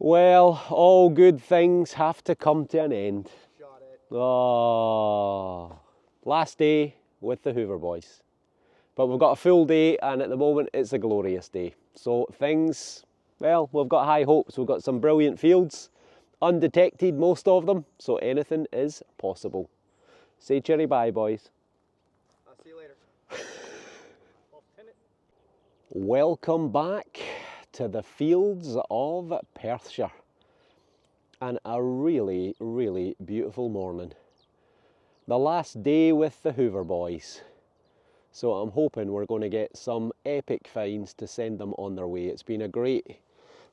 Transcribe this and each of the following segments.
Well, all good things have to come to an end. Shot it. Oh, last day with the Hoover Boys. But we've got a full day, and at the moment it's a glorious day. So things, well, we've got high hopes. We've got some brilliant fields, undetected most of them, so anything is possible. Say cheery bye, boys. I'll see you later. Welcome back to the fields of Perthshire, and a really, really beautiful morning. The last day with the Hoover Boys, so I'm hoping we're going to get some epic finds to send them on their way. It's been a great,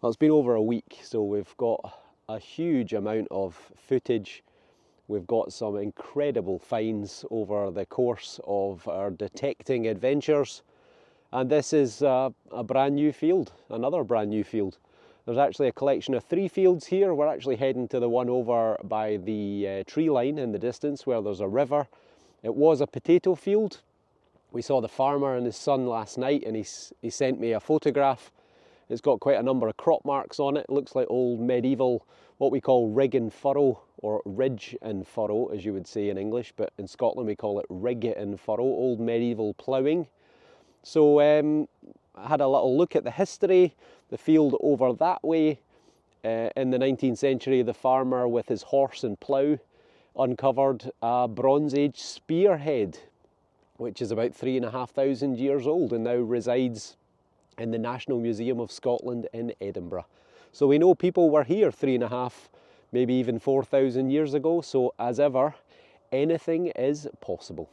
well, it's been over a week, so we've got a huge amount of footage. We've got some incredible finds over the course of our detecting adventures. And this is a brand new field, another brand new field. There's actually a collection of 3 fields here. We're actually heading to the one over by the tree line in the distance where there's a river. It was a potato field. We saw the farmer and his son last night, and he sent me a photograph. It's got quite a number of crop marks on it. It looks like old medieval, what we call rig and furrow, or ridge and furrow as you would say in English, but in Scotland we call it rig and furrow, old medieval ploughing. So I had a little look at the history. The field over that way, in the 19th century, the farmer with his horse and plough uncovered a Bronze Age spearhead, which is about 3,500 years old and now resides in the National Museum of Scotland in Edinburgh. So we know people were here 3,500, maybe even 4,000 years ago. So as ever, anything is possible.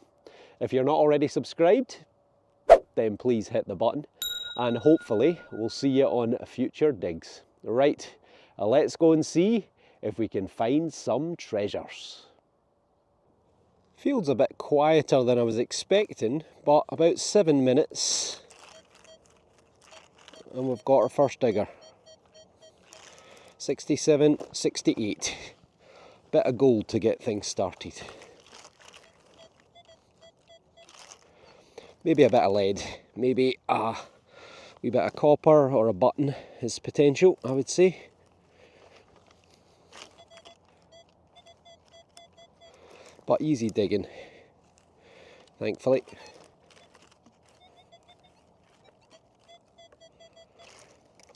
If you're not already subscribed, then please hit the button, and hopefully we'll see you on future digs. Right, let's go and see if we can find some treasures. Field's a bit quieter than I was expecting, but about 7 minutes and we've got our first digger. 67, 68. Bit of gold to get things started. Maybe a bit of lead, maybe a wee bit of copper or a button is potential, I would say. But easy digging, thankfully.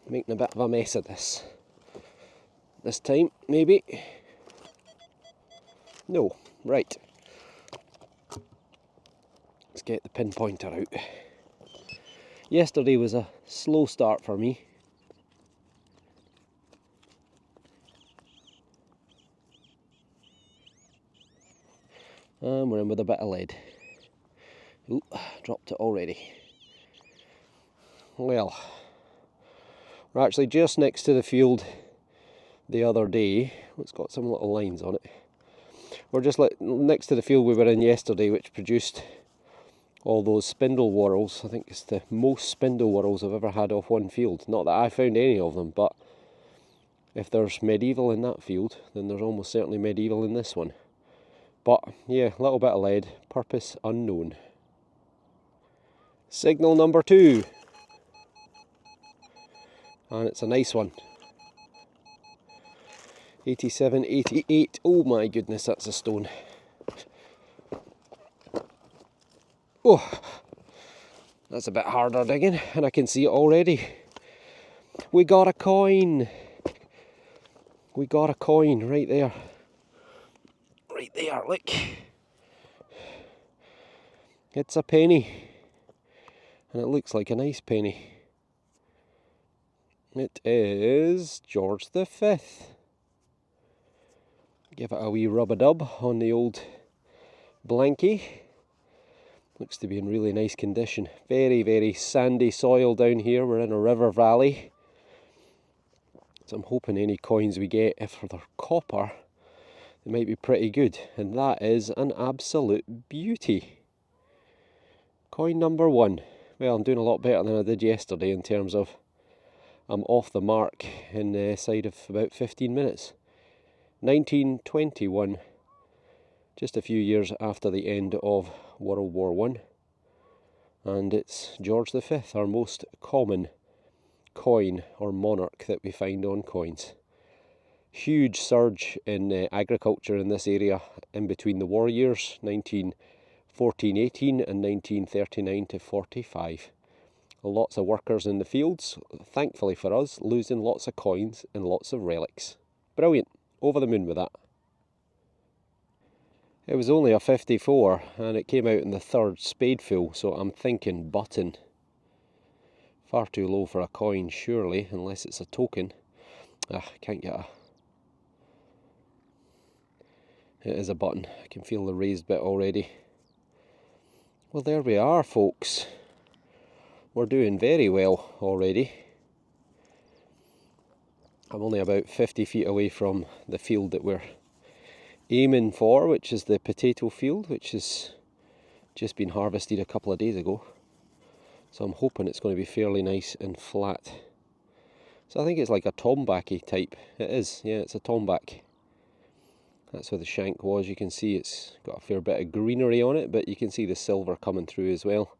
Making a bit of a mess of this. This time, maybe. No, right. Let's get the pinpointer out. Yesterday was a slow start for me. And we're in with a bit of lead. Ooh, dropped it already. Well, we're actually just next to the field the other day. It's got some little lines on it. We're just next to the field we were in yesterday, which produced all those spindle whorls. I think it's the most spindle whorls I've ever had off one field. Not that I found any of them, but if there's medieval in that field, then there's almost certainly medieval in this one. But yeah, a little bit of lead, purpose unknown. Signal number 2. And it's a nice one. 87, 88. Oh my goodness, that's a stone. Oh, that's a bit harder digging, and I can see it already. We got a coin. We got a coin right there. Right there, look. It's a penny. And it looks like a nice penny. It is George the 5th. Give it a wee rub-a-dub on the old blankie. Looks to be in really nice condition. Very, very sandy soil down here. We're in a river valley. So I'm hoping any coins we get, if they're copper, they might be pretty good. And that is an absolute beauty. Coin number 1. Well, I'm doing a lot better than I did yesterday in terms of I'm off the mark in the side of about 15 minutes. 1921. Just a few years after the end of World War I, and it's George V, our most common coin or monarch that we find on coins. huge surge in agriculture in this area in between the war years, 1914-18 and 1939 to 45. Lots of workers in the fields, thankfully for us, losing lots of coins and lots of relics. Brilliant, over the moon with that. It was only a 54 and it came out in the third spadeful, so I'm thinking button. Far too low for a coin, surely, unless it's a token. Can't get a... It is a button. I can feel the raised bit already. Well, there we are, folks. We're doing very well already. I'm only about 50 feet away from the field that we're aiming for, which is the potato field, which has just been harvested a couple of days ago. So I'm hoping it's going to be fairly nice and flat. So I think it's like a tombacky type. It is, yeah, it's a tomback. That's where the shank was. You can see it's got a fair bit of greenery on it, but you can see the silver coming through as well.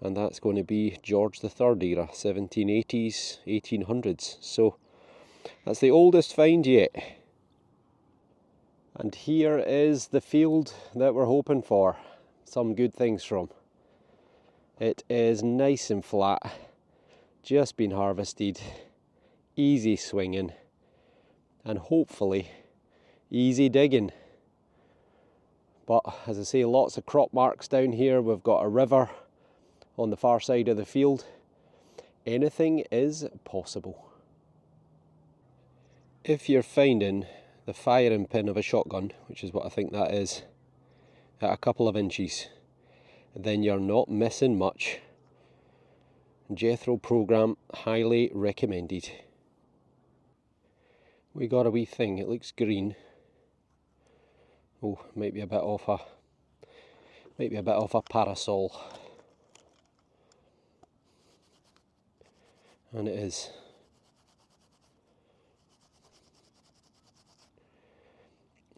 And that's going to be George III era, 1780s, 1800s. So that's the oldest find yet. And here is the field that we're hoping for some good things from. It is nice and flat, just been harvested, easy swinging, and hopefully easy digging. But as I say, lots of crop marks down here. We've got a river on the far side of the field. Anything is possible. If you're finding the firing pin of a shotgun, which is what I think that is, at a couple of inches, then you're not missing much. Jethro program, highly recommended. We got a wee thing, it looks green. Oh, might be a bit off a parasol. And it is.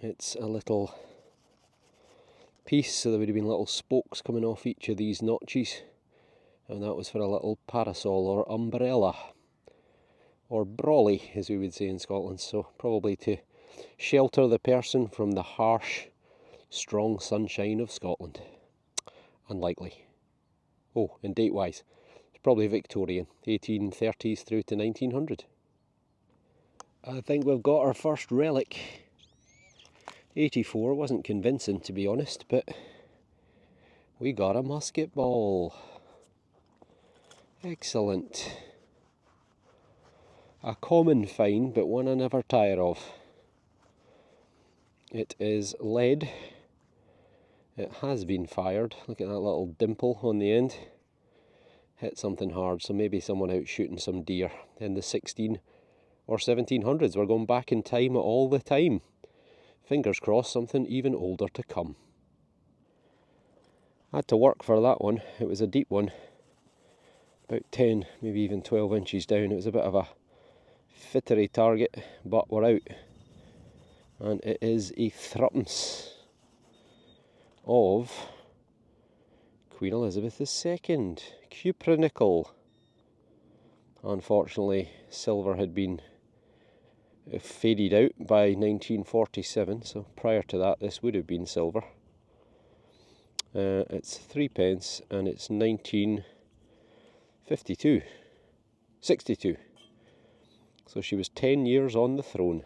It's a little piece, so there would have been little spokes coming off each of these notches, and that was for a little parasol or umbrella, or brolly as we would say in Scotland, so probably to shelter the person from the harsh, strong sunshine of Scotland. Unlikely. Oh, and date-wise, it's probably Victorian, 1830s through to 1900. I think we've got our first relic. 84 wasn't convincing, to be honest, but we got a musket ball. Excellent. A common find, but one I never tire of. It is lead. It has been fired. Look at that little dimple on the end. Hit something hard, so maybe someone out shooting some deer in the 16 or 1700s. We're going back in time all the time. Fingers crossed, something even older to come. I had to work for that one. It was a deep one, about 10, maybe even 12 inches down. It was a bit of a fittery target, but we're out. And it is a threepence of Queen Elizabeth II, cupronickel. Unfortunately, silver had been faded out by 1947, so prior to that this would have been silver. It's 3 pence and it's 62. So she was 10 years on the throne,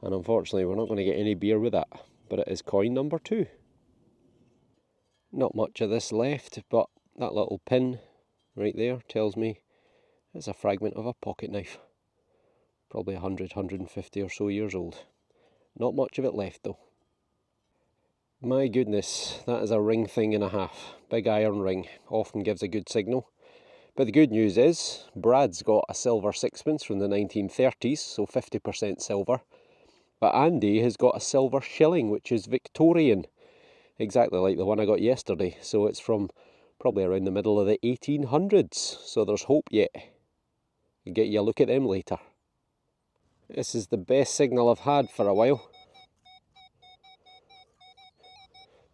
and unfortunately we're not going to get any beer with that, but it is coin number 2. Not much of this left, but that little pin right there tells me it's a fragment of a pocket knife. Probably 100, 150 or so years old. Not much of it left though. My goodness, that is a ring thing and a half. Big iron ring, often gives a good signal. But the good news is, Brad's got a silver sixpence from the 1930s, so 50% silver. But Andy has got a silver shilling, which is Victorian. Exactly like the one I got yesterday, so it's from probably around the middle of the 1800s. So there's hope yet. I'll get you a look at them later. This is the best signal I've had for a while.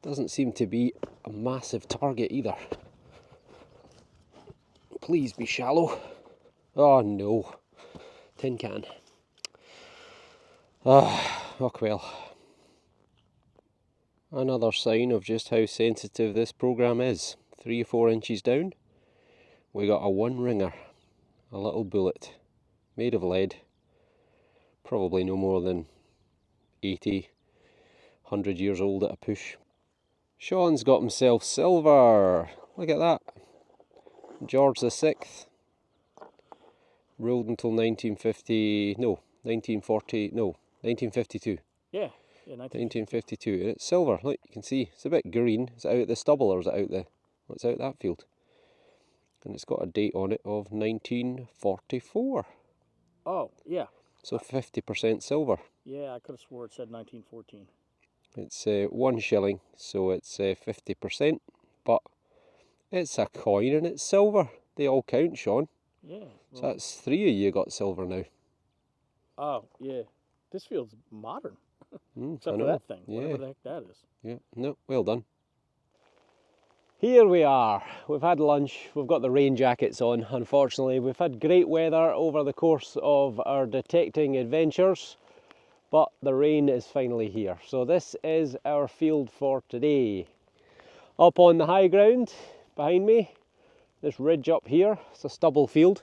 Doesn't seem to be a massive target either. Please be shallow. Oh no. Tin can. Oh well. Another sign of just how sensitive this programme is. 3 or 4 inches down, we got a one ringer, a little bullet, made of lead, probably no more than 80, 100 years old at a push. Sean's got himself silver, look at that. George VI, ruled until 1952. Yeah, 1952, and it's silver. Look, you can see it's a bit green. Is it out the stubble or is it out the? What's out that field? And it's got a date on it of 1944. Oh, yeah. So 50% silver. Yeah, I could have swore it said 1914. It's 1 shilling, so it's 50%. But it's a coin and it's silver. They all count, Sean. Yeah. Well, so that's 3 of you got silver now. Oh, yeah. This feels modern. I Except for know. that thing, Yeah. whatever the heck that is. Yeah, no, well done. Here we are. We've had lunch, we've got the rain jackets on, unfortunately. We've had great weather over the course of our detecting adventures, but the rain is finally here. So this is our field for today. Up on the high ground behind me, this ridge up here, it's a stubble field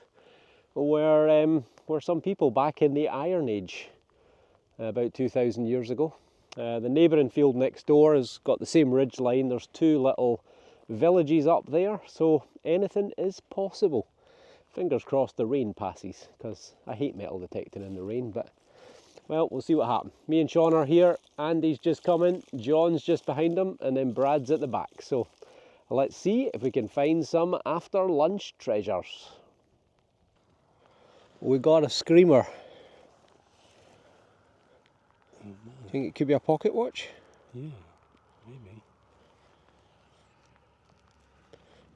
where some people back in the Iron Age, about 2,000 years ago. The neighbouring field next door has got the same ridge line. There's 2 little villages up there, so anything is possible. Fingers crossed the rain passes, because I hate metal detecting in the rain, but well, we'll see what happens. Me and Sean are here, Andy's just coming, John's just behind him, and then Brad's at the back. So let's see if we can find some after lunch treasures. We got a screamer. Think it could be a pocket watch? Yeah, maybe.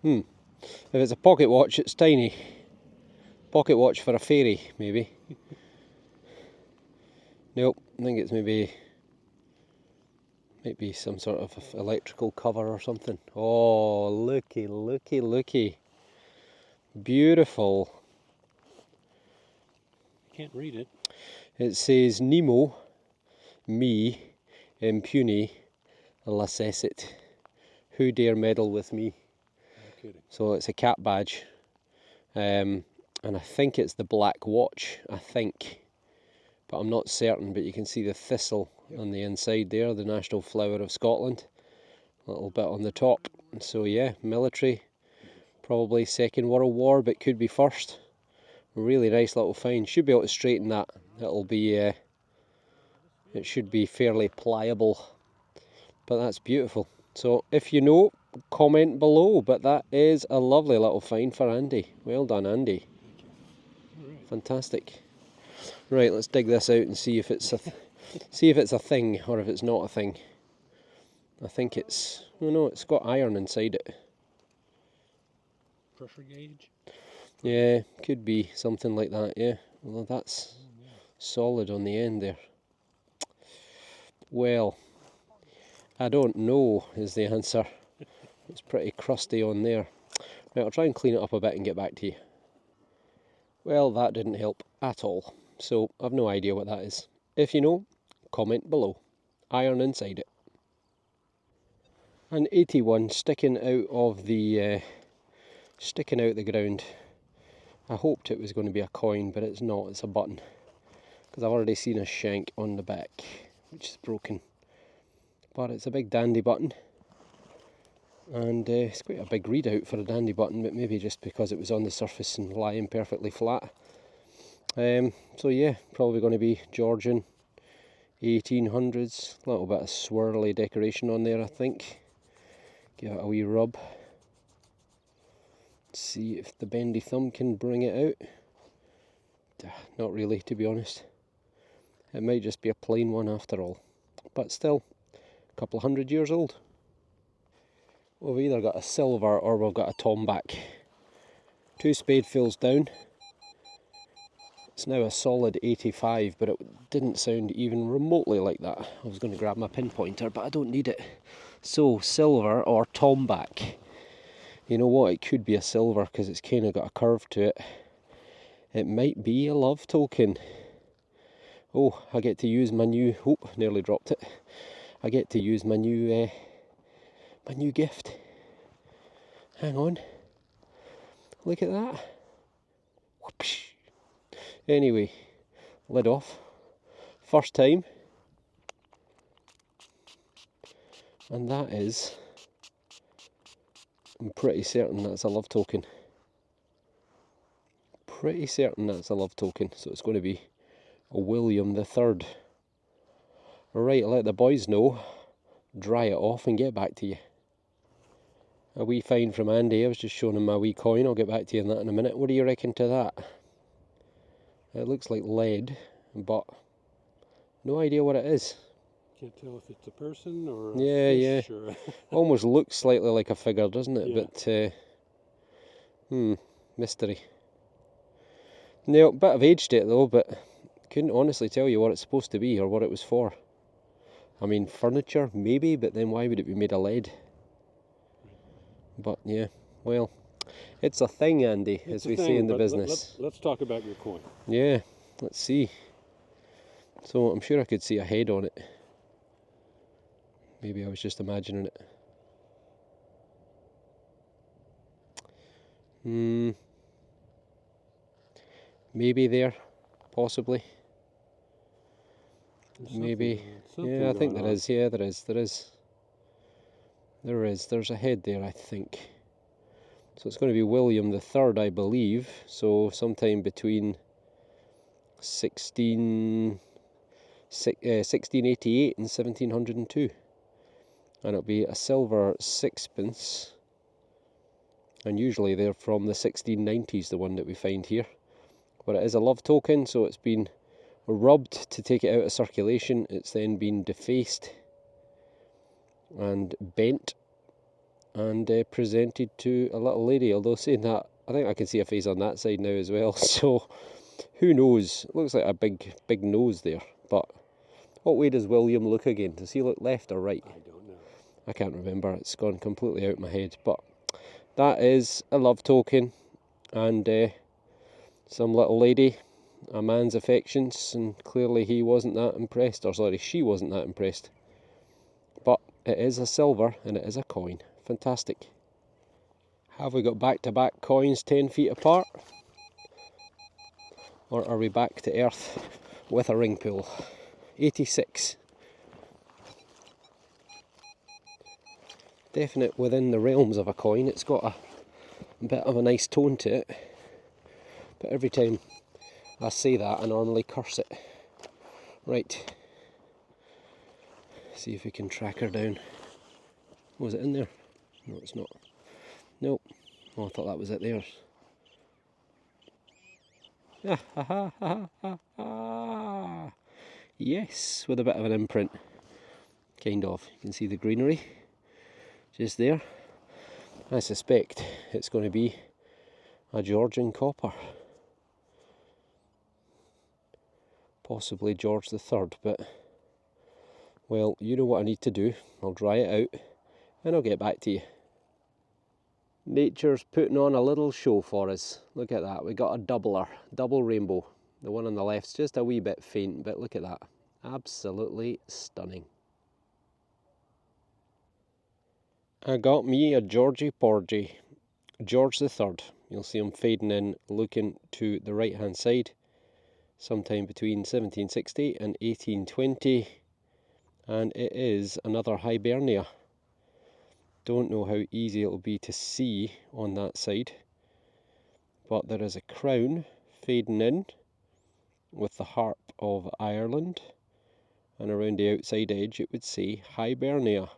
If it's a pocket watch, it's tiny. Pocket watch for a fairy, maybe. Nope, I think it's maybe some sort of electrical cover or something. Oh, looky, looky, looky. Beautiful. Can't read it. It says Nemo, me, impune, lacessit. Who dare meddle with me? No kidding. So it's a cat badge. And I think it's the black watch, I think. But I'm not certain, but you can see the thistle on the inside there, the national flower of Scotland. A little bit on the top. So yeah, military, probably Second World War, but could be First. Really nice little find. Should be able to straighten that. It'll be, it should be fairly pliable. But that's beautiful. So if you know, comment below. But that is a lovely little find for Andy. Well done, Andy. Fantastic. Right, let's dig this out and see if it's a thing or if it's not a thing. I think it's, oh no, it's got iron inside it. Pressure gauge? Yeah, could be something like that, yeah. Well, that's solid on the end there. Well, I don't know is the answer. It's pretty crusty on there. Right, I'll try and clean it up a bit and get back to you. Well, that didn't help at all. So, I've no idea what that is. If you know, comment below. Iron inside it. An 81 sticking out the ground. I hoped it was going to be a coin, but it's not, it's a button. Because I've already seen a shank on the back, which is broken. But it's a big dandy button. And it's quite a big readout for a dandy button, but maybe just because it was on the surface and lying perfectly flat. So yeah, probably going to be Georgian 1800s. A little bit of swirly decoration on there, I think. Give it a wee rub. See if the bendy thumb can bring it out. Not really, to be honest. It might just be a plain one after all. But still, a couple of 100 years old. We've either got a silver or we've got a tomback. 2 spadefuls down. It's now a solid 85, but it didn't sound even remotely like that. I was going to grab my pinpointer, but I don't need it. So, silver or tomback. You know what, it could be a silver because it's kind of got a curve to it. It might be a love token. Oh, I get to use my new, oh, nearly dropped it. I get to use my new gift. Hang on. Look at that. Whoopsh. Anyway, lid off. First time. And that is, I'm pretty certain that's a love token. Pretty certain that's a love token. So it's going to be a William the Third. Right, I'll let the boys know, dry it off and get back to you. A wee find from Andy. I was just showing him my wee coin. I'll get back to you on that in a minute. What do you reckon to that? It looks like lead, but no idea what it is. Can't tell if it's a person or a fish. Or Almost looks slightly like a figure, doesn't it? Yeah. But, mystery. No, bit of aged it though, but couldn't honestly tell you what it's supposed to be or what it was for. I mean, furniture, maybe, but then why would it be made of lead? But yeah, well, it's a thing, Andy, as we say in the business. Let's talk about your coin. Yeah, let's see. So I'm sure I could see a head on it. Maybe I was just imagining it. Maybe there, possibly. Maybe. Yeah, I think there is. Yeah, there is. There's a head there, I think. So it's going to be William the Third, I believe. So sometime between 1688 and 1702. And it'll be a silver sixpence. And usually they're from the 1690s, the one that we find here. But it is a love token, so it's been rubbed to take it out of circulation. It's then been defaced and bent and presented to a little lady. Although saying that, I think I can see a face on that side now as well. So who knows? It looks like a big nose there. But what way does William look again? Does he look left or right? I don't know. I can't remember. It's gone completely out of my head. But that is a love token, and some little lady, a man's affections, and clearly he wasn't that impressed, or sorry, she wasn't that impressed. But it is a silver and it is a coin. Fantastic. Have we got back-to-back coins 10 feet apart? Or are we back to earth with a ring pull? 86. Definite within the realms of a coin. It's got a bit of a nice tone to it. But every time I say that, I normally curse it. Right. See if we can track her down. Was it in there? No, it's not. Nope. Oh, I thought that was it there. Yes, with a bit of an imprint. Kind of. You can see the greenery just there. I suspect it's going to be a Georgian copper. Possibly George the Third, but well, you know what I need to do. I'll dry it out and I'll get back to you. Nature's putting on a little show for us. Look at that, we got a double rainbow. The one on the left's just a wee bit faint, but look at that. Absolutely stunning. I got me a Georgie Porgy, George the Third. You'll see him fading in, looking to the right hand side, sometime between 1760 and 1820, and it is another Hibernia. Don't know how easy it'll be to see on that side, but there is a crown fading in with the harp of Ireland, and around the outside edge it would say Hibernia.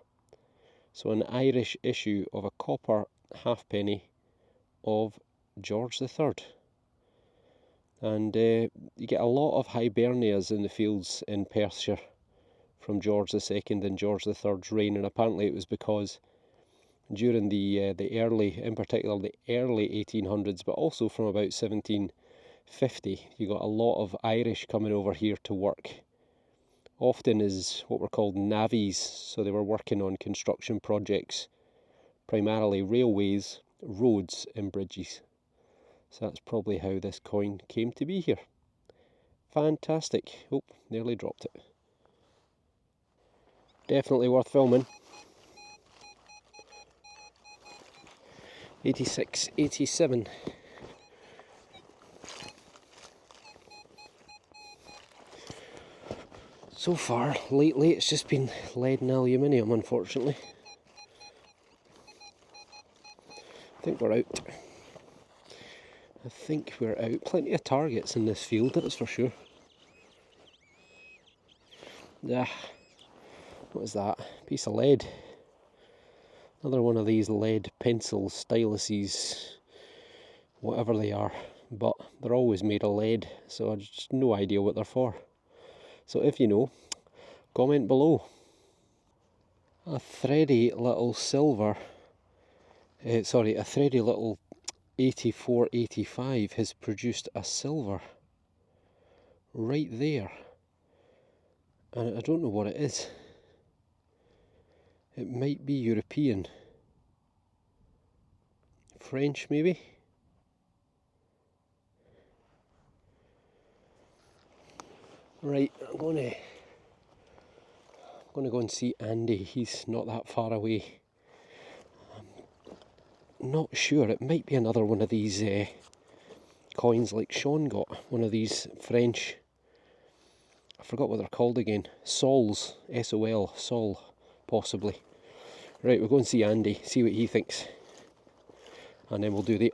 So an Irish issue of a copper halfpenny of George the Third. And you get a lot of Hibernias in the fields in Perthshire from George II and George III's reign, and apparently it was because during the early, in particular the early 1800s, but also from about 1750, you got a lot of Irish coming over here to work. Often as what were called navvies, so they were working on construction projects, primarily railways, roads and bridges. So that's probably how this coin came to be here. Fantastic. Oh, nearly dropped it. Definitely worth filming. 86, 87. So far, lately, it's just been lead and aluminium, unfortunately. I think we're out. I think we're out. Plenty of targets in this field, that's for sure. Ah, what is that? Piece of lead. Another one of these lead pencils, styluses, whatever they are. But they're always made of lead, so I've just no idea what they're for. So if you know, comment below. A thready little silver, a thready little 8485 has produced a silver right there. And I don't know what it is. It might be European. French maybe? Right, I'm going to go and see Andy. He's not that far away. I'm not sure. It might be another one of these coins like Sean got. One of these French, I forgot what they're called again. Sols, S-O-L, Sol, possibly. Right, we'll go and see Andy, see what he thinks. And then we'll do the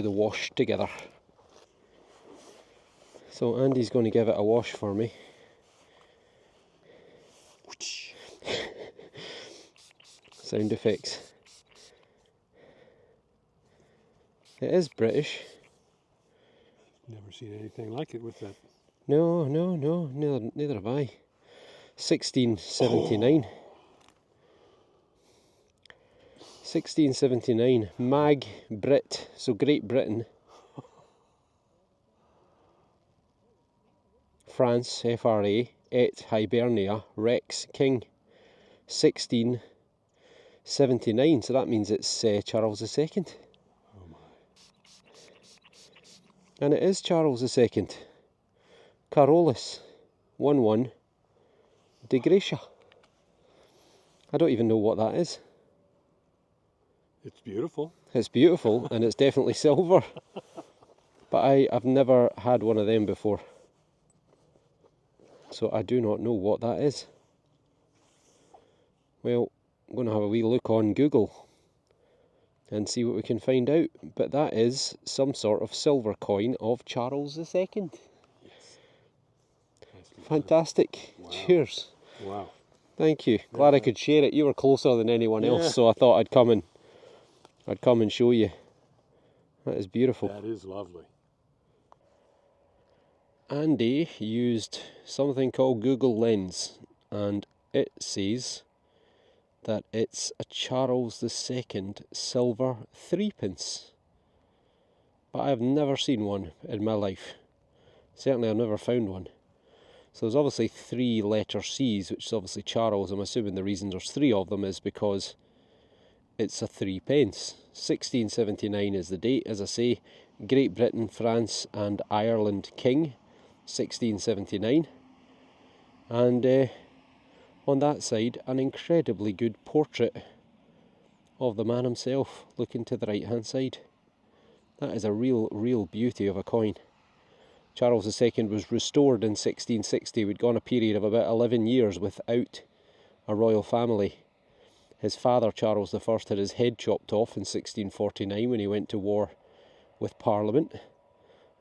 wash together. So Andy's going to give it a wash for me. Sound effects. It is British. Never seen anything like it with that. No, neither have I. 1679. 1679. Mag Brit, so Great Britain. France, FRA, et Hibernia, Rex, King. 1679, so that means it's Charles II. Oh my. And it is Charles II. Carolus, 11, de Gracia. I don't even know what that is. It's beautiful. It's beautiful, and it's definitely silver. But I've never had one of them before. So I do not know what that is. Well, I'm going to have a wee look on Google and see what we can find out. But that is some sort of silver coin of Charles II. Yes. Fantastic. Wow. Cheers. Wow. Thank you. Glad I could share it. You were closer than anyone else, so I thought I'd come and show you. That is beautiful. That is lovely. Andy used something called Google Lens, and it says that it's a Charles II silver 3p. But I've never seen one in my life. Certainly I've never found one. So there's obviously 3 letter C's, which is obviously Charles. I'm assuming the reason there's 3 of them is because it's a 3p. 1679 is the date, as I say. Great Britain, France and Ireland King, 1679. And on that side, an incredibly good portrait of the man himself, looking to the right hand side. That is a real beauty of a coin. Charles II was restored in 1660. We'd gone a period of about 11 years without a royal family. His father, Charles I, had his head chopped off in 1649 when he went to war with Parliament.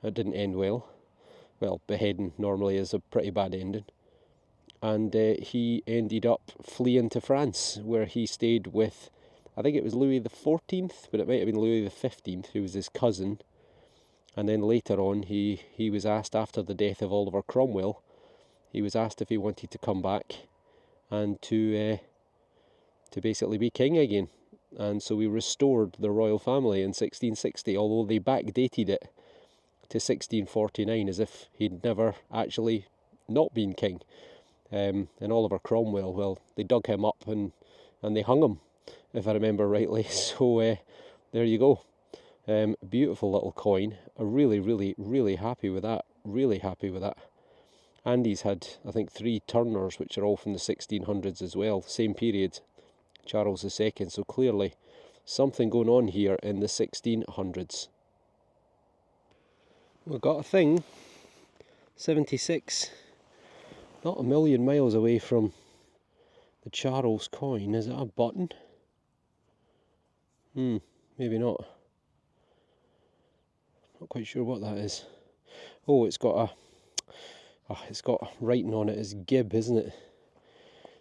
That didn't end well. Well, beheading normally is a pretty bad ending. And he ended up fleeing to France, where he stayed with, I think it was Louis XIV, but it might have been Louis XV, who was his cousin. And then later on, he was asked, after the death of Oliver Cromwell, he was asked if he wanted to come back and to basically be king again. And so we restored the royal family in 1660, although they backdated it to 1649 as if he'd never actually not been king. And Oliver Cromwell, well, they dug him up and they hung him, if I remember rightly. So there you go. Beautiful little coin. I'm really happy with that. really happy with that. Andy's had, I think, 3 Turners, which are all from the 1600s as well, same period, Charles II, so clearly something going on here in the 1600s. We've got a thing, 76, not a million miles away from the Charles coin. Is it a button? Maybe not. Not quite sure what that is. Oh, it's got writing on it as Gib, isn't it?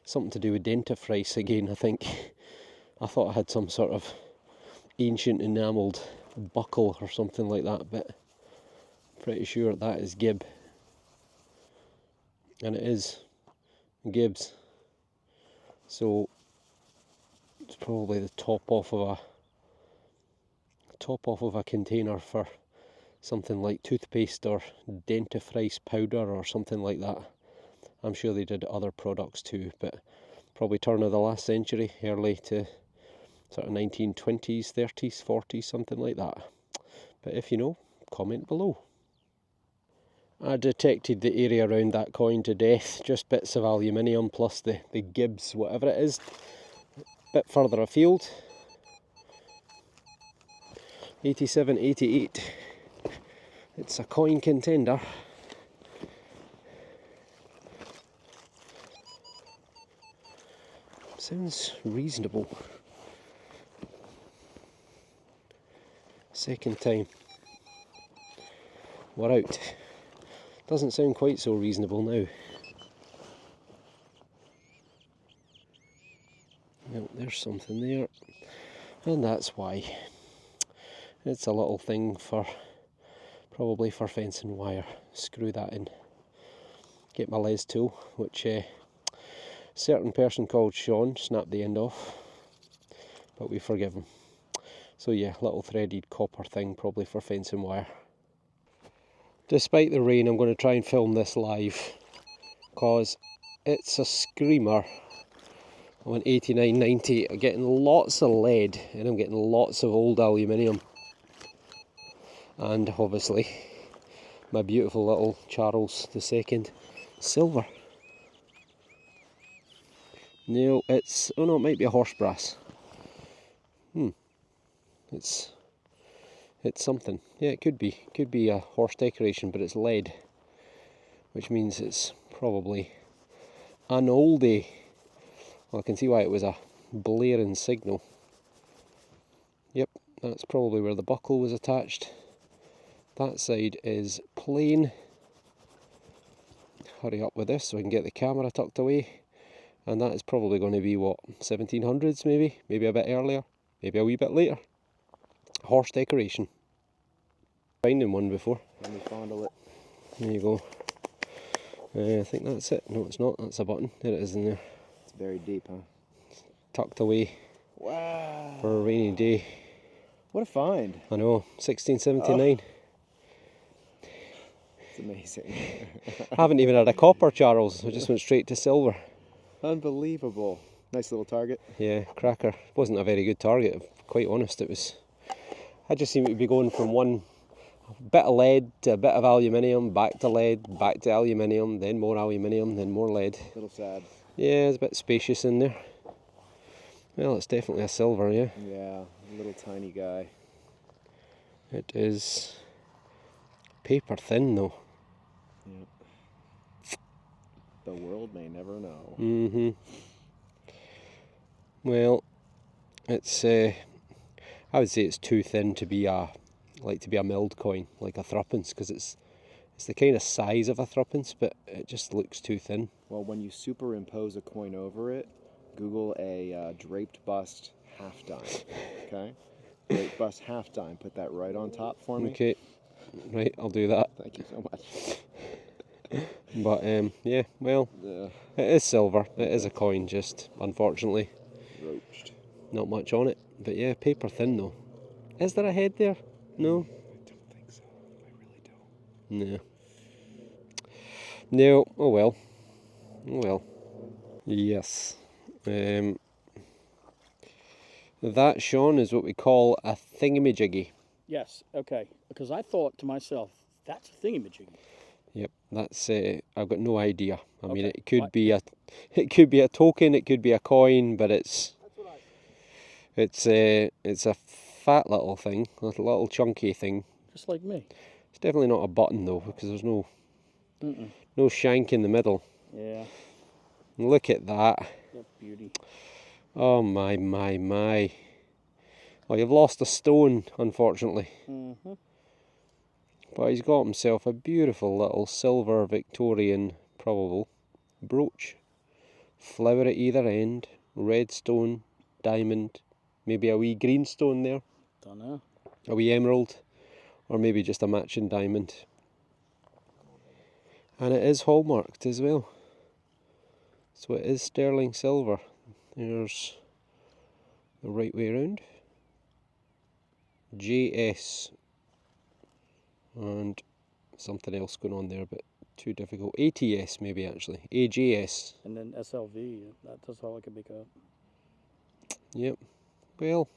Something to do with dentifrice again, I think. I thought I had some sort of ancient enamelled buckle or something like that, but pretty sure that is Gib. And it is Gibbs. So it's probably the top off of a container for something like toothpaste or dentifrice powder or something like that. I'm sure they did other products too, but probably turn of the last century, early to sort of 1920s, 30s, 40s, something like that. But if you know, comment below. I detected the area around that coin to death, just bits of aluminium plus the Gibbs, whatever it is. Bit further afield, 87, 88. It's a coin contender. Sounds reasonable. Second time. We're out. Doesn't sound quite so reasonable now. Well, there's something there. And that's why. It's a little thing for, probably for fencing wire. Screw that in. Get my les tool, which a certain person called Sean snapped the end off, but we forgive him. So yeah, little threaded copper thing, probably for fencing wire. Despite the rain, I'm going to try and film this live, because it's a screamer. I'm on 89.90, I'm getting lots of lead, and I'm getting lots of old aluminium. And obviously, my beautiful little Charles II silver. No, it's, oh no, it might be a horse brass. It's something. Yeah, it could be a horse decoration, but it's lead, which means it's probably an oldie. Well, I can see why it was a blaring signal. Yep, that's probably where the buckle was attached. That side is plain. Hurry up with this so I can get the camera tucked away. And that is probably going to be, what, 1700s maybe? Maybe a bit earlier, maybe a wee bit later. Horse decoration. Finding one before. Let me fondle it. There you go. I think that's it. No, it's not. That's a button. There it is in there. It's very deep, huh? Tucked away. Wow. For a rainy day. What a find. I know. 1679. Oh. It's amazing. Haven't even had a copper, Charles. I just went straight to silver. Unbelievable. Nice little target. Yeah, cracker. Wasn't a very good target, if I'm quite honest. It was. I just seemed to be going from one bit of lead to a bit of aluminium, back to lead, back to aluminium, then more aluminium, then more lead. A little sad. Yeah, it's a bit spacious in there. Well, it's definitely a silver, yeah. Yeah, a little tiny guy. It is paper thin though. Yeah. The world may never know. Mm-hmm. Well, it's I would say it's too thin to be a milled coin, like a threepence, because it's the kind of size of a threepence, but it just looks too thin. Well, when you superimpose a coin over it, Google a draped bust half dime. Okay, draped bust half dime. Put that right on top for me. Okay, right, I'll do that. Thank you so much. But yeah, well, it is silver. It is a coin, just unfortunately roached. Not much on it. But yeah, paper thin though. Is there a head there? No. I don't think so. I really don't. No. No. Oh well. Oh well. Yes. That, Sean, is what we call a thingamajiggy. Yes, okay. Because I thought to myself, that's a thingamajiggy. Yep, that's. I've got no idea. I mean, Okay, it could be a, it could be a token, it could be a coin, but it's a fat little thing, a little chunky thing. Just like me. It's definitely not a button though, because there's no Mm-mm. no shank in the middle. Yeah. Look at that. That beauty. Oh my my my. Well, you've lost a stone, unfortunately. Mm-hmm. But he's got himself a beautiful little silver Victorian, probable, brooch. Flower at either end, red stone, diamond, maybe a wee green stone there, Don't know. a wee emerald, or maybe just a matching diamond. And it is hallmarked as well. So it is sterling silver. There's the right way around. JS. And something else going on there, but too difficult. ATS maybe actually. AJS. And then SLV. That's all I could make up. Yep. Well,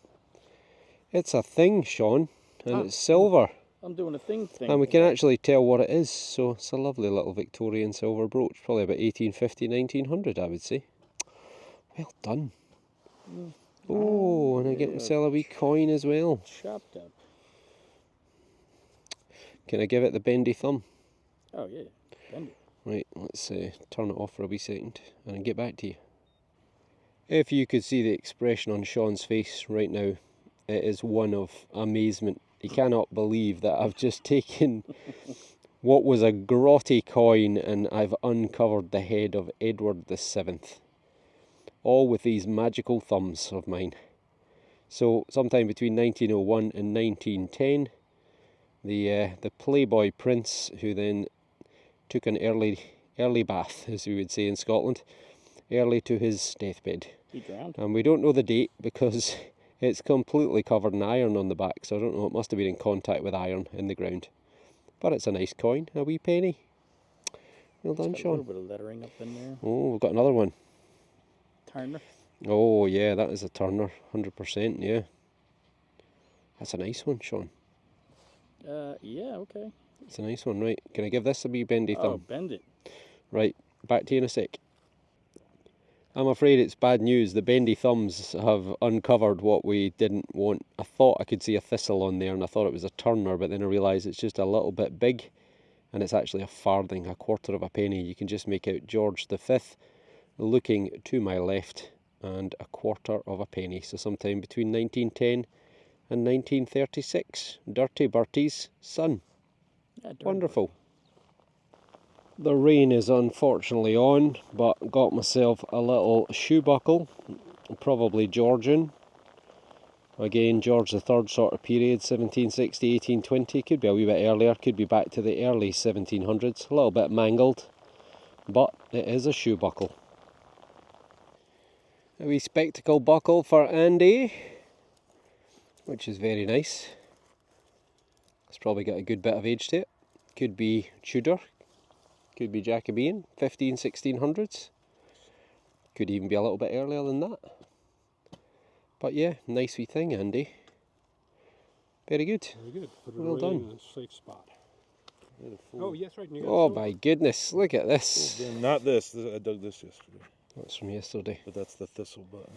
it's a thing, Sean, and it's silver. I'm doing a thing. And we can actually tell what it is, so it's a lovely little Victorian silver brooch, probably about 1850, 1900 I would say. Well done. Oh, and I get myself a wee coin as well. Chopped up. Can I give it the bendy thumb? Oh yeah, bend it. Right, let's turn it off for a wee second and I'll get back to you. If you could see the expression on Sean's face right now, it is one of amazement. He cannot believe that I've just taken what was a grotty coin and I've uncovered the head of Edward VII. All with these magical thumbs of mine. So sometime between 1901 and 1910, the Playboy Prince, who then took an early bath, as we would say in Scotland, early to his deathbed. He drowned. And we don't know the date because it's completely covered in iron on the back, so I don't know, it must have been in contact with iron in the ground. But it's a nice coin, a wee penny. Well done, Got Sean. a little bit of lettering up in there. Oh, we've got another one. Turner. Oh yeah, that is a Turner, 100%, yeah. That's a nice one, Sean. Yeah, okay. It's a nice one, right. Can I give this a wee bendy thumb? Oh, bend it. Right, back to you in a sec. I'm afraid it's bad news. The bendy thumbs have uncovered what we didn't want. I thought I could see a thistle on there and I thought it was a Turner, but then I realised it's just a little bit big and it's actually a farthing, a quarter of a penny. You can just make out George V looking to my left and a quarter of a penny. So sometime between 1910 and 1936. Dirty Bertie's son. Yeah, Wonderful. The rain is unfortunately on, but got myself a little shoe buckle, probably Georgian. Again, George III sort of period, 1760, 1820, could be a wee bit earlier, could be back to the early 1700s, a little bit mangled, but it is a shoe buckle. A wee spectacle buckle for Andy, which is very nice. It's probably got a good bit of age to it. Could be Tudor, could be Jacobean, 1600s. Could even be a little bit earlier than that. But yeah, nice wee thing, Andy. Very good. Very good. Put it Well away done. in a safe spot. Oh, yes, right. You got Oh silver. my goodness, look at this. Not this. I dug this yesterday. That's from yesterday. But that's the thistle button.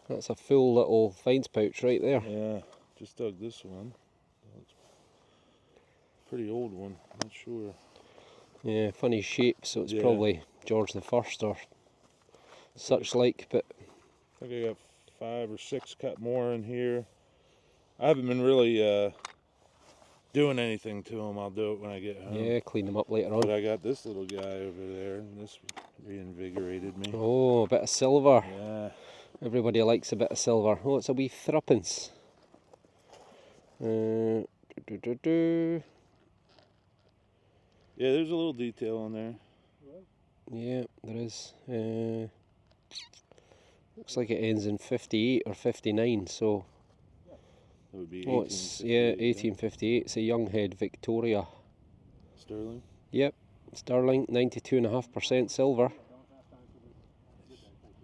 That's a full little finds pouch right there. Yeah, just dug this one. Pretty old one, not sure. Yeah, funny shape, so it's Yeah. probably George the First or such like, but I think I got 5 or 6 cut more in here. I haven't been really doing anything to them. I'll do it when I get home. yeah, clean them up later But on. I got this little guy over there, and this reinvigorated me. Oh, a bit of silver. Yeah. Everybody likes a bit of silver. Oh, it's a wee threepence. Do, do, do, do. Yeah, there's a little detail on there. Yeah, there is. Looks like it ends in 58 or 59, so... That would be Oh, it's, yeah, 1858. It's a young head Victoria. Sterling. Yep, sterling, 92.5% silver.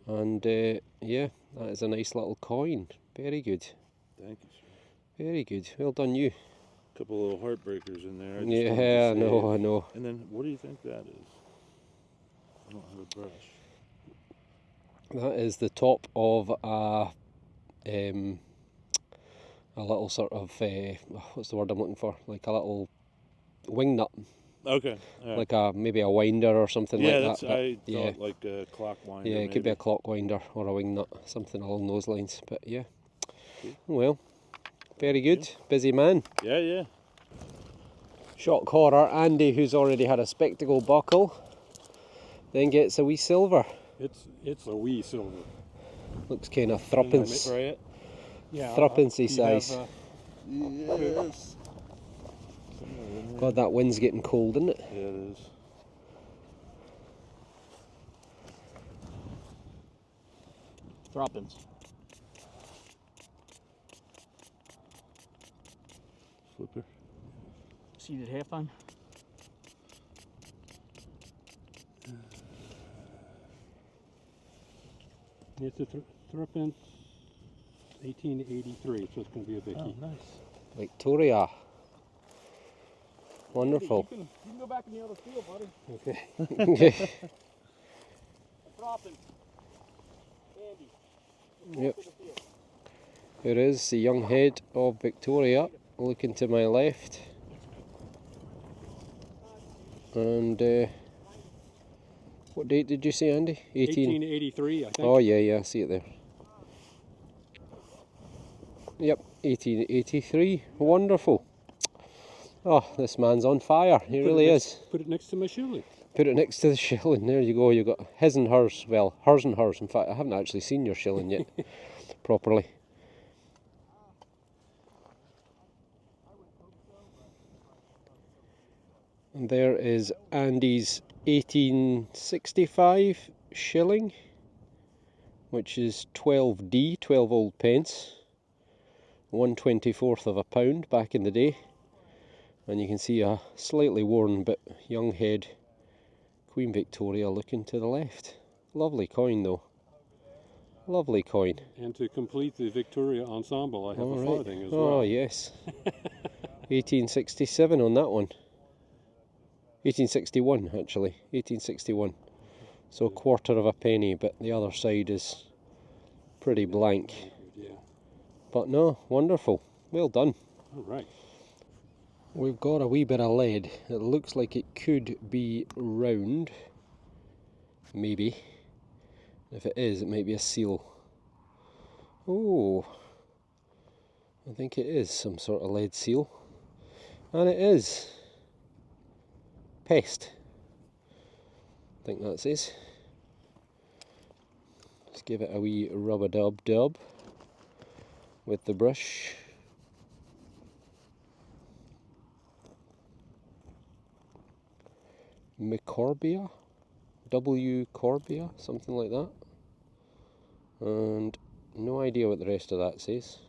And yeah, that is a nice little coin. Very good. Thank you, sir. Very good. Well done, you. couple little heartbreakers in there. Yeah, I know. And then, what do you think that is? I don't have a brush. That is the top of a little sort of, what's the word I'm looking for? Like a little wing nut. Okay. Right. Like maybe a winder or something like that. Yeah, I thought like a clock winder. Yeah, it could be a clock winder or a wing nut, something along those lines. But yeah, well, very good. Busy man. Yeah. Shock horror, Andy, who's already had a spectacle buckle, then gets a wee silver. It's a wee silver. Looks kind of threepence. Yeah. Threepency size. Yes. God, that wind's getting cold, isn't it? Yeah, it is. Threepence. Flipper. Seated half on. It's a threepence, 1883, so it's going to be a Vicky. Oh, nice. Victoria. Wonderful. You can go back in the other field, buddy. Okay. Threepence. Andy. Yep. Here is the young head of Victoria, looking to my left. And what date did you say, Andy? 1883, I think. Oh yeah, I see it there. Yep, 1883. Wonderful. Oh, this man's on fire. He really is. Put it next to my shilling. Put it next to the shilling. There you go. You've got his and hers. Well, hers and hers. In fact, I haven't actually seen your shilling yet properly. And there is Andy's 1865 shilling, which is 12D, 12 old pence, 1/24 of a pound back in the day. And you can see a slightly worn but young head Queen Victoria looking to the left. Lovely coin though. Lovely coin. And to complete the Victoria ensemble, I have a farthing as well. Oh yes. 1867 on that one. 1861 actually. 1861. So a quarter of a penny, but the other side is pretty blank. Yeah. But no, wonderful. Well done. All right. We've got a wee bit of lead. It looks like it could be round. Maybe. If it is, it might be a seal. Oh, I think it is some sort of lead seal. And it is. Pest. I think that says. Let's give it a wee rub-a-dub-dub with the brush. Micorbia, W. Corbia, something like that. And no idea what the rest of that says.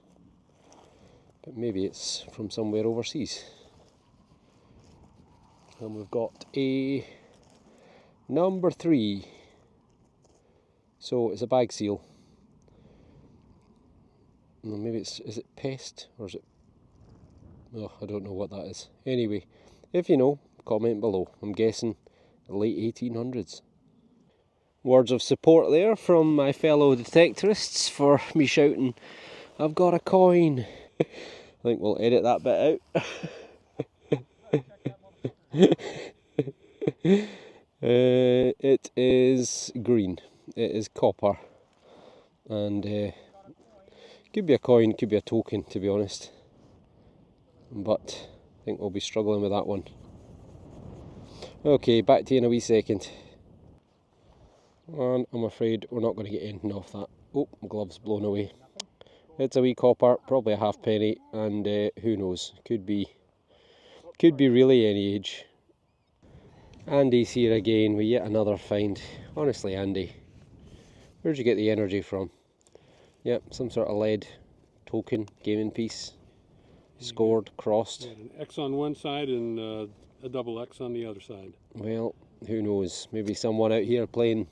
But maybe it's from somewhere overseas. And we've got a number 3. So it's a bag seal. No, maybe is it pest or is it? Oh, I don't know what that is. Anyway, if you know, comment below. I'm guessing the late 1800s. Words of support there from my fellow detectorists for me shouting, "I've got a coin." I think we'll edit that bit out. It is green. It is copper. And could be a coin, could be a token, to be honest. But I think we'll be struggling with that one. Okay, back to you in a wee second. And I'm afraid we're not going to get anything off that. Oh, my glove's blown away. It's a wee copper, probably a halfpenny, and who knows, could be really any age. Andy's here again with yet another find. Honestly, Andy, where'd you get the energy from? Yep, some sort of lead token, gaming piece, scored, crossed. An X on one side and a double X on the other side. Well, who knows, maybe someone out here playing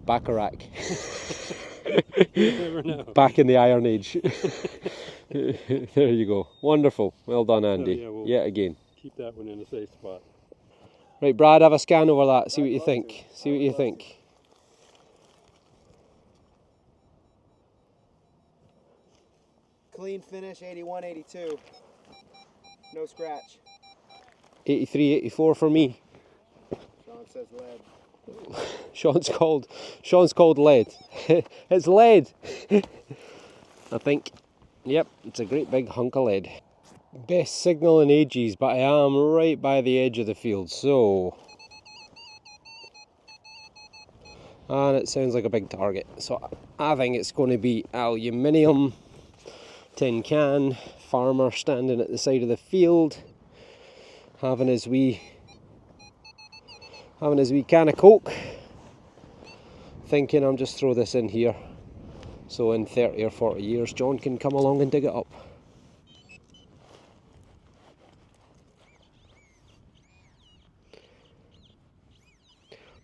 Baccarat. You never know. Back in the Iron Age. There you go. Wonderful. Well done, Andy. Yeah, we'll Yet again. keep that one in a safe spot. Right, Brad, have a scan over that. See what you think. See what you think. Clean finish, 81, 82. No scratch. 83, 84 for me. Sean says lead. Sean's called lead. It's lead. I think. Yep, it's a great big hunk of lead. Best signal in ages, but I am right by the edge of the field, so. And it sounds like a big target, so I think it's going to be aluminium, tin can, farmer standing at the side of the field, having his wee can of Coke, thinking I'm just throw this in here so in 30 or 40 years John can come along and dig it up.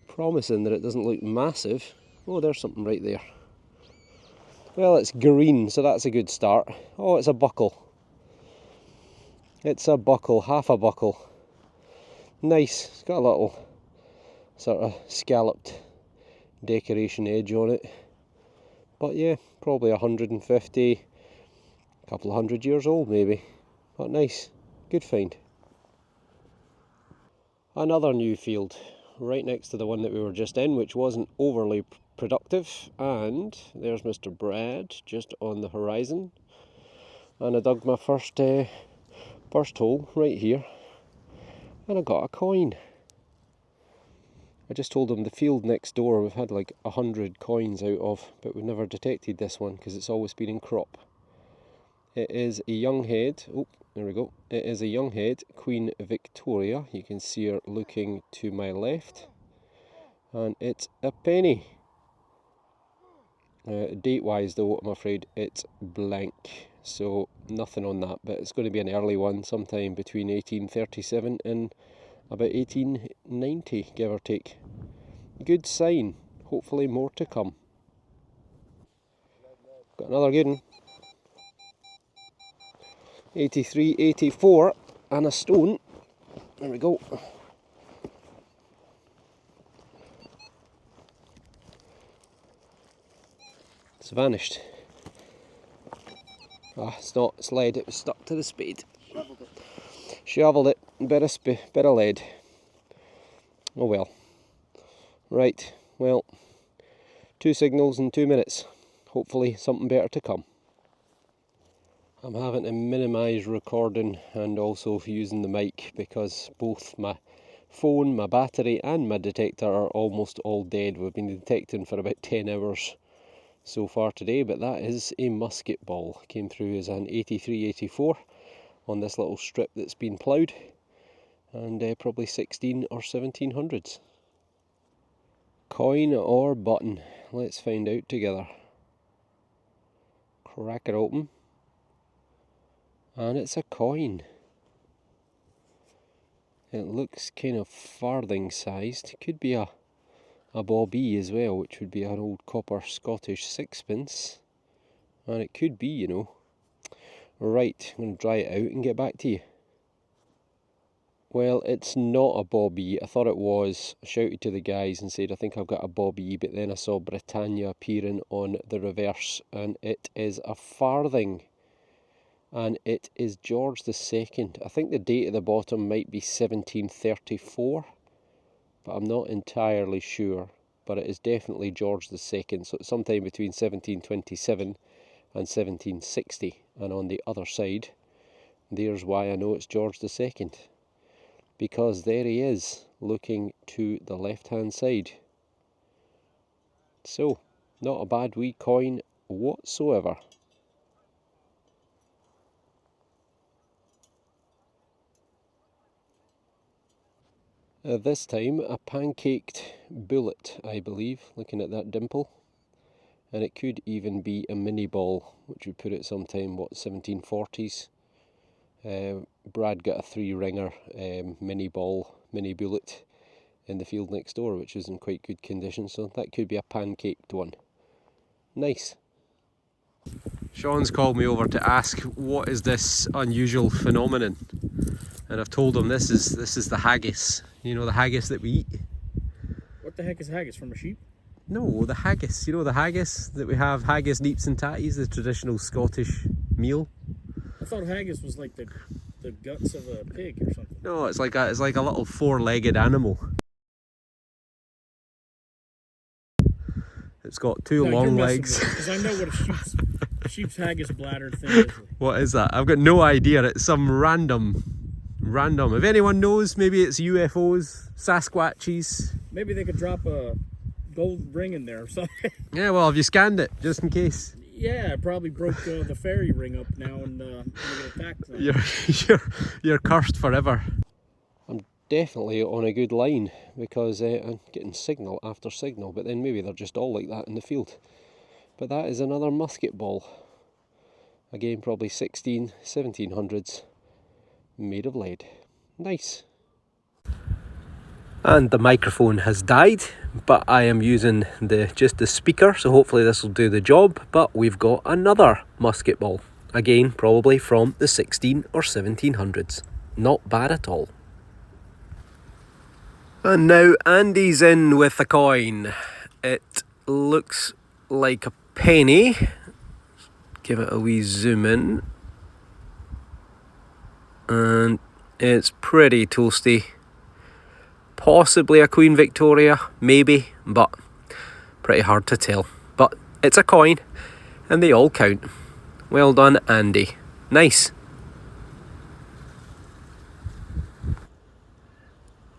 Promising that it doesn't look massive. Oh, there's something right there. Well, it's green, so that's a good start. Oh, it's a buckle. It's a buckle, half a buckle. Nice. It's got a little sort of scalloped decoration edge on it. But yeah, probably 150, a couple of 100 years old maybe. But nice. Good find. Another new field, right next to the one that we were just in, which wasn't overly productive, and there's Mr. Brad just on the horizon, and I dug my first hole right here, and I got a coin. I just told him the field next door we've had like 100 coins out of, but we've never detected this one because it's always been in crop. It is a young head. Oh, there we go. It is a young head, Queen Victoria. You can see her looking to my left, and it's a penny. Date-wise, though, I'm afraid it's blank, so nothing on that. But it's going to be an early one, sometime between 1837 and about 1890, give or take. Good sign. Hopefully, more to come. Got another good one. 83, 84, and a stone. There we go. It's vanished. Ah, it's not, it's lead, it was stuck to the spade. Shoveled it. Bit of lead. Oh well. Right, well, 2 signals in 2 minutes. Hopefully something better to come. I'm having to minimise recording and also using the mic because both my phone, my battery and my detector are almost all dead. We've been detecting for about 10 hours so far today, but that is a musket ball. Came through as an 83-84 on this little strip that's been ploughed, and probably 16 or 1700s. Coin or button? Let's find out together. Crack it open. And it's a coin. It looks kind of farthing sized. Could be a bobby as well, which would be an old copper Scottish sixpence. And it could be, you know. Right, I'm going to dry it out and get back to you. Well, it's not a bobby. I thought it was. I shouted to the guys and said, I think I've got a bobby, but then I saw Britannia appearing on the reverse, and it is a farthing. And it is George II. I think the date at the bottom might be 1734, but I'm not entirely sure. But it is definitely George II, so it's sometime between 1727 and 1760. And on the other side, there's why I know it's George II. Because there he is, looking to the left-hand side. So, not a bad wee coin whatsoever. This time a pancaked bullet, I believe, looking at that dimple. And it could even be a mini ball, which would put it sometime, what, 1740s. Brad got a 3-ringer mini bullet in the field next door, which is in quite good condition, so that could be a pancaked one. Nice. Sean's called me over to ask what is this unusual phenomenon, and I've told him this is the haggis. You know, the haggis that we eat. What the heck is haggis, from a sheep? No, the haggis. You know the haggis that we have, haggis, neeps and tatties, the traditional Scottish meal. I thought haggis was like the guts of a pig or something. No, it's like a little four-legged animal. It's got two long legs. Because I know what a sheep's haggis bladder thing is. What is that? I've got no idea. It's some random. If anyone knows, maybe it's UFOs, Sasquatches. Maybe they could drop a gold ring in there or something. Yeah, well, have you scanned it just in case? Yeah, I probably broke the fairy ring up now and gonna get attacked now. You're cursed forever. I'm definitely on a good line because I'm getting signal after signal, but then maybe they're just all like that in the field. But that is another musket ball. Again, probably 1700s, made of lead. Nice. And the microphone has died, but I am using just the speaker, so hopefully this will do the job. But we've got another musket ball, again probably from the 16 or 1700s. Not bad at all. And now Andy's in with a coin. It looks like a penny. Give it a wee zoom in, and it's pretty toasty. Possibly a Queen Victoria, maybe, but pretty hard to tell. But it's a coin, and they all count. Well done, Andy. Nice.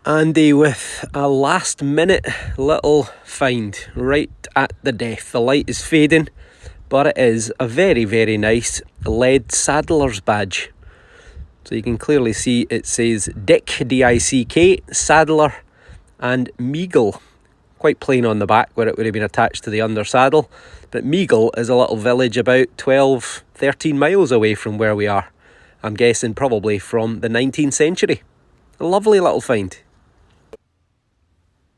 Andy with a last minute little find right at the death. The light is fading, but it is a very, very nice lead saddler's badge. So you can clearly see it says Dick, D-I-C-K, Saddler, and Meagle. Quite plain on the back where it would have been attached to the under saddle. But Meagle is a little village about 12, 13 miles away from where we are. I'm guessing probably from the 19th century. A lovely little find.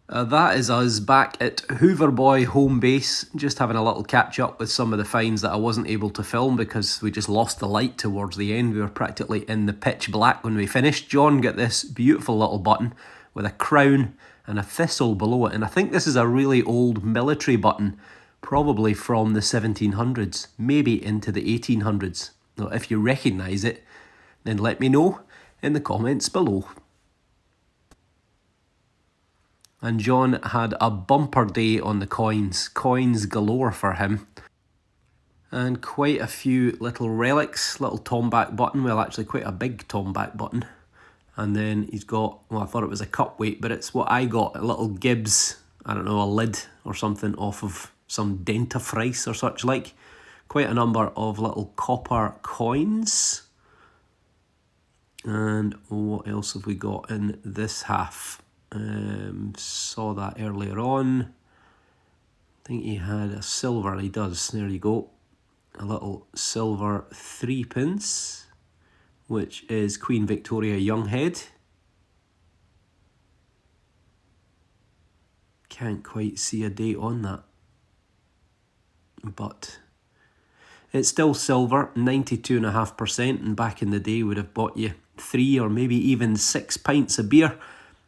That is us back at Hoover Boy home base, just having a little catch up with some of the finds that I wasn't able to film because we just lost the light towards the end. We were practically in the pitch black when we finished. John got this beautiful little button with a crown and a thistle below it, and I think this is a really old military button, probably from the 1700s, maybe into the 1800s. Now, if you recognise it, then let me know in the comments below. And John had a bumper day on the coins galore for him. And quite a few little relics, little tomback button, well actually quite a big tomback button. And then he's got, well I thought it was a cup weight, but it's what I got, a little Gibbs, I don't know, a lid or something off of some dentifrice or such like. Quite a number of little copper coins. And what else have we got in this half? Saw that earlier on. I think he had a silver, he does, there you go. A little silver 3p, which is Queen Victoria Younghead. Can't quite see a date on that, but it's still silver, 92.5%, and back in the day would have bought you 3 or maybe even 6 pints of beer.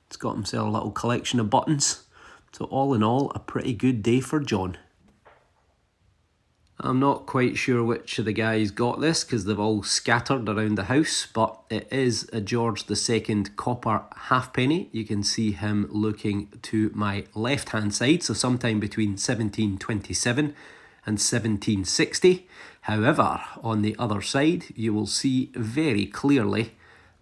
It's got himself a little collection of buttons. So all in all, a pretty good day for John. I'm not quite sure which of the guys got this because they've all scattered around the house, but it is a George II copper halfpenny. You can see him looking to my left-hand side, so sometime between 1727 and 1760. However, on the other side, you will see very clearly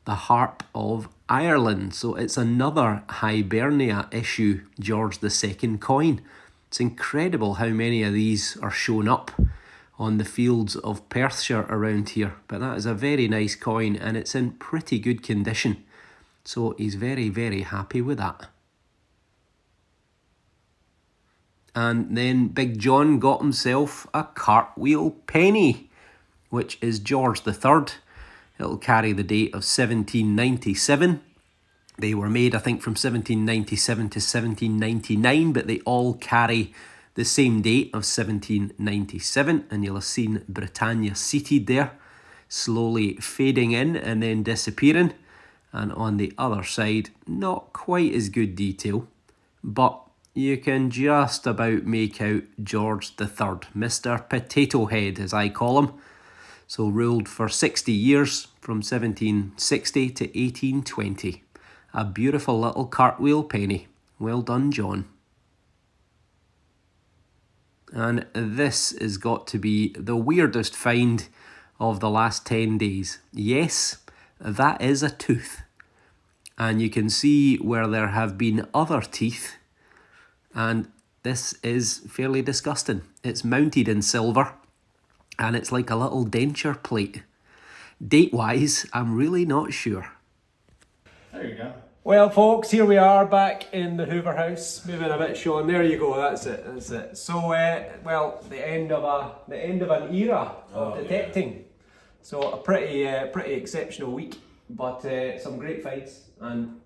the Harp of Ireland. So it's another Hibernia issue George II coin. It's incredible how many of these are shown up on the fields of Perthshire around here. But that is a very nice coin and it's in pretty good condition. So he's very, very happy with that. And then Big John got himself a cartwheel penny, which is George III. It'll carry the date of 1797. They were made, I think, from 1797 to 1799, but they all carry the same date of 1797, and you'll have seen Britannia seated there, slowly fading in and then disappearing. And on the other side, not quite as good detail, but you can just about make out George III, Mr. Potato Head as I call him. So ruled for 60 years, from 1760 to 1820. A beautiful little cartwheel penny. Well done, John. And this has got to be the weirdest find of the last 10 days. Yes, that is a tooth. And you can see where there have been other teeth. And this is fairly disgusting. It's mounted in silver. And it's like a little denture plate. Date-wise, I'm really not sure. There you go. Well, folks, here we are back in the Hoover house. Moving a bit, Sean. There you go. That's it. That's it. So, well, the end of an era of detecting. Yeah. So a pretty exceptional week, but some great fights and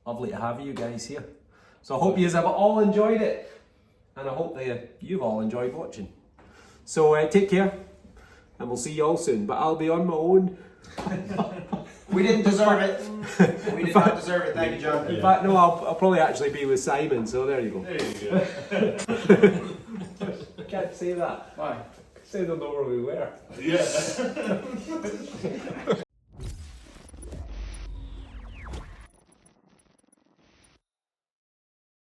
lovely to have you guys here. So I hope you have all enjoyed it, and I hope that you've all enjoyed watching. So take care. And we'll see you all soon, but I'll be on my own. We didn't deserve it. We did not deserve it. Thank you, John. In fact, no, I'll probably actually be with Simon, so there you go. There you go. Can't say that. Why? Say they'll know where we were. Yeah.